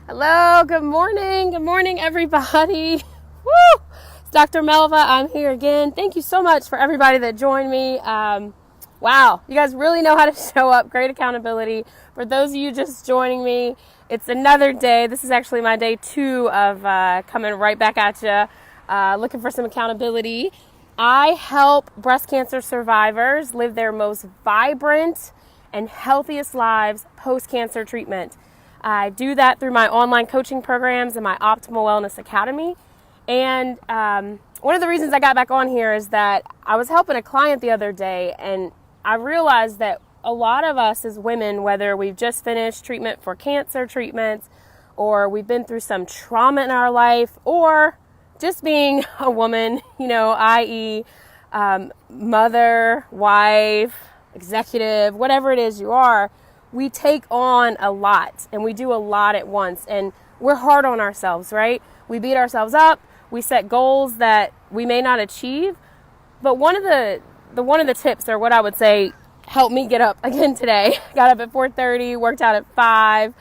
Hello, good morning, everybody. Woo! It's Dr. Melva. I'm here again. Thank you so much for everybody that joined me. Wow, you guys really know how to show up. Great accountability. For those of you just joining me, it's another day. This is actually my day 2 of coming right back at you, looking for some accountability. I help breast cancer survivors live their most vibrant and healthiest lives post-cancer treatment. I do that through my online coaching programs and my Optimal Wellness Academy. And one of the reasons I got back on here is that I was helping a client the other day, and I realized that a lot of us as women, whether we've just finished treatment for cancer treatments, or we've been through some trauma in our life, or just being a woman, i.e. Mother, wife, executive, whatever it is you are, we take on a lot and we do a lot at once, and we're hard on ourselves, right? We beat ourselves up. We set goals that we may not achieve. But one of the tips, or what I would say helped me get up again today, got up at 4:30, worked out at 5,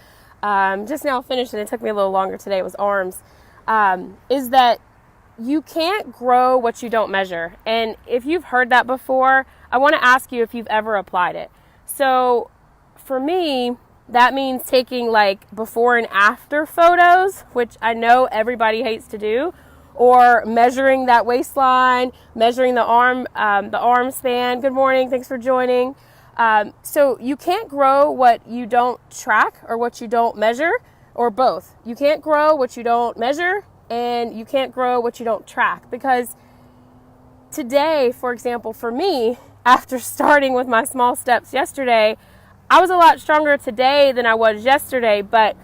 just now finished, and it took me a little longer today. It was arms, is that you can't grow what you don't measure. And if you've heard that before, I want to ask you if you've ever applied it. So for me, that means taking like before and after photos, which I know everybody hates to do, or measuring that waistline, measuring the arm span. Good morning, thanks for joining. So you can't grow what you don't track or what you don't measure, or both. You can't grow what you don't measure, and you can't grow what you don't track. Because today, for example, for me, after starting with my small steps yesterday, I was a lot stronger today than I was yesterday. But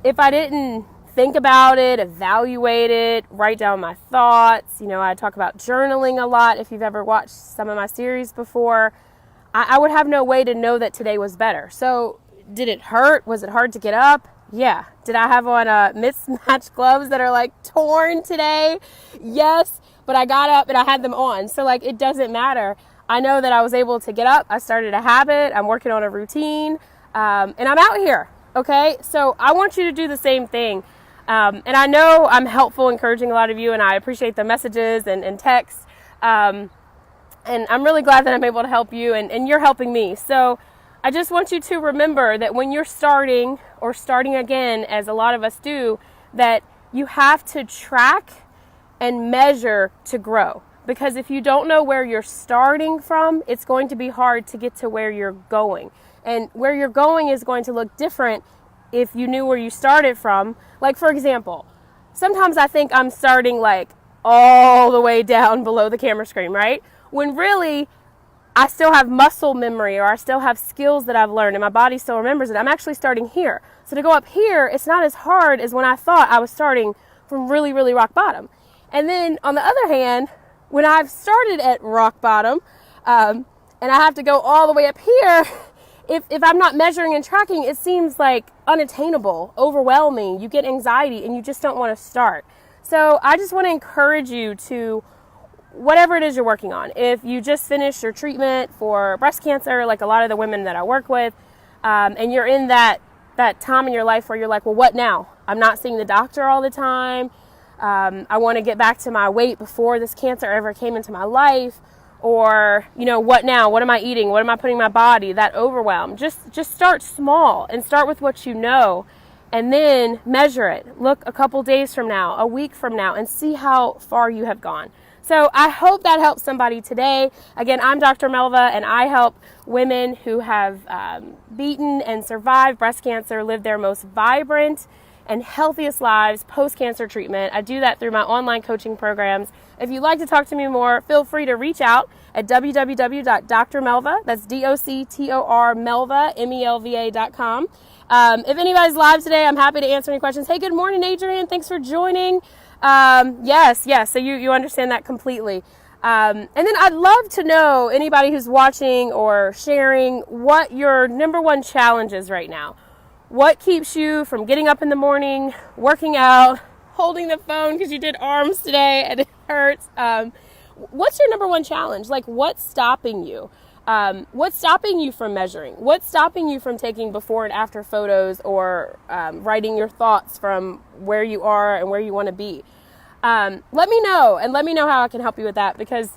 if I didn't think about it, evaluate it, write down my thoughts, I talk about journaling a lot. If you've ever watched some of my series before, I would have no way to know that today was better. So did it hurt? Was it hard to get up? Yeah. Did I have on mismatched gloves that are like torn today? Yes. But I got up and I had them on. So it doesn't matter. I know that I was able to get up. I started a habit. I'm working on a routine, and I'm out here. Okay. So I want you to do the same thing. And I know I'm helpful, encouraging a lot of you, and I appreciate the messages and texts. And I'm really glad that I'm able to help you, and you're helping me. So I just want you to remember that when you're starting or starting again, as a lot of us do, that you have to track and measure to grow. Because if you don't know where you're starting from, it's going to be hard to get to where you're going. And where you're going is going to look different if you knew where you started from. Like, for example, sometimes I think I'm starting all the way down below the camera screen, right? When really, I still have muscle memory, or I still have skills that I've learned and my body still remembers it. I'm actually starting here. So to go up here, it's not as hard as when I thought I was starting from really, really rock bottom. And then on the other hand, when I've started at rock bottom, and I have to go all the way up here, if I'm not measuring and tracking, it seems unattainable, overwhelming. You get anxiety and you just don't want to start. So I just want to encourage you to, whatever it is you're working on. If you just finished your treatment for breast cancer, like a lot of the women that I work with, and you're in that time in your life where you're like, well, what now? I'm not seeing the doctor all the time. I want to get back to my weight before this cancer ever came into my life. Or, what now? What am I eating? What am I putting in my body? That overwhelm. Just start small and start with what you know, and then measure it. Look a couple days from now, a week from now, and see how far you have gone. So I hope that helps somebody today. Again, I'm Dr. Melva, and I help women who have beaten and survived breast cancer live their most vibrant and healthiest lives post-cancer treatment. I do that through my online coaching programs. If you'd like to talk to me more, feel free to reach out at www.doctormelva, that's D-O-C-T-O-R Melva, M-E-L-V-A.com. If anybody's live today, I'm happy to answer any questions. Hey, good morning, Adrian. Thanks for joining. Yes. So you understand that completely. And then I'd love to know, anybody who's watching or sharing, what your number one challenge is right now. What keeps you from getting up in the morning, working out, holding the phone because you did arms today and it hurts? What's your number one challenge? What's stopping you? What's stopping you from measuring? What's stopping you from taking before and after photos, or writing your thoughts from where you are and where you want to be? Let me know, and let me know how I can help you with that, because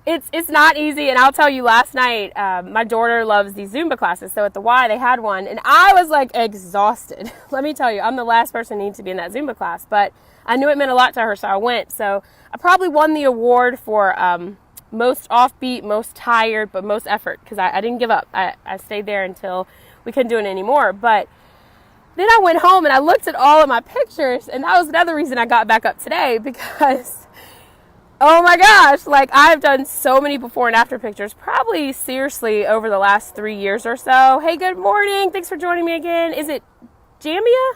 it's not easy. And I'll tell you, last night, my daughter loves these Zumba classes. So at the Y, they had one, and I was like exhausted. Let me tell you, I'm the last person who needs to be in that Zumba class, but I knew it meant a lot to her, so I went. So I probably won the award for most offbeat, most tired, but most effort, because I didn't give up. I stayed there until we couldn't do it anymore. But then I went home and I looked at all of my pictures, and that was another reason I got back up today, because oh my gosh, like I've done so many before and after pictures, probably seriously over the last 3 years or so. Hey, good morning. Thanks for joining me again. Is it Jamia?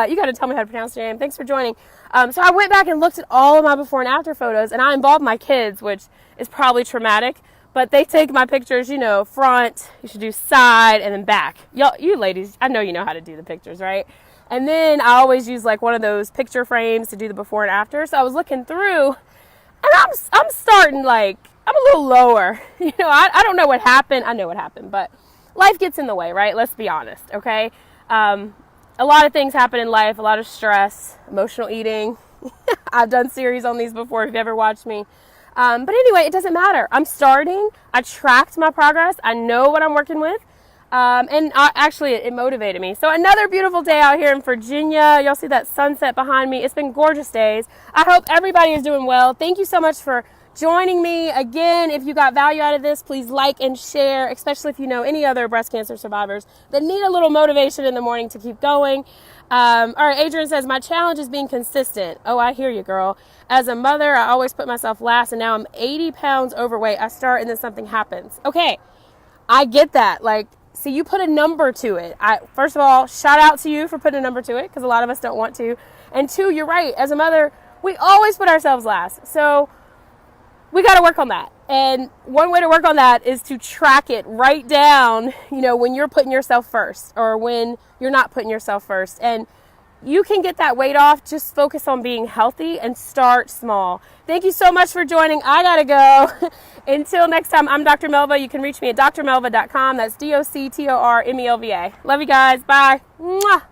You got to tell me how to pronounce your name. Thanks for joining. So I went back and looked at all of my before and after photos, and I involved my kids, which is probably traumatic, but they take my pictures, front, you should do side, and then back. You ladies, I know you know how to do the pictures, right? And then I always use like one of those picture frames to do the before and after. So I was looking through, and I'm starting like, I'm a little lower. I don't know what happened. I know what happened, but life gets in the way, right? Let's be honest, okay? A lot of things happen in life, a lot of stress, emotional eating. I've done series on these before if you've ever watched me. But anyway, it doesn't matter. I'm starting. I tracked my progress. I know what I'm working with. And actually, it motivated me. So another beautiful day out here in Virginia. Y'all see that sunset behind me. It's been gorgeous days. I hope everybody is doing well. Thank you so much for joining me. Again, if you got value out of this, please like and share, especially if you know any other breast cancer survivors that need a little motivation in the morning to keep going. All right, Adrian says, my challenge is being consistent. Oh, I hear you, girl. As a mother, I always put myself last, and now I'm 80 pounds overweight. I start and then something happens. Okay, I get that. Like, see, you put a number to it. First of all, shout out to you for putting a number to it, because a lot of us don't want to. And two, you're right. As a mother, we always put ourselves last. So we got to work on that. And one way to work on that is to track it, write down, when you're putting yourself first or when you're not putting yourself first. And you can get that weight off. Just focus on being healthy and start small. Thank you so much for joining. I got to go. Until next time, I'm Dr. Melva. You can reach me at doctormelva.com. That's doctormelva. Love you guys. Bye. Mwah.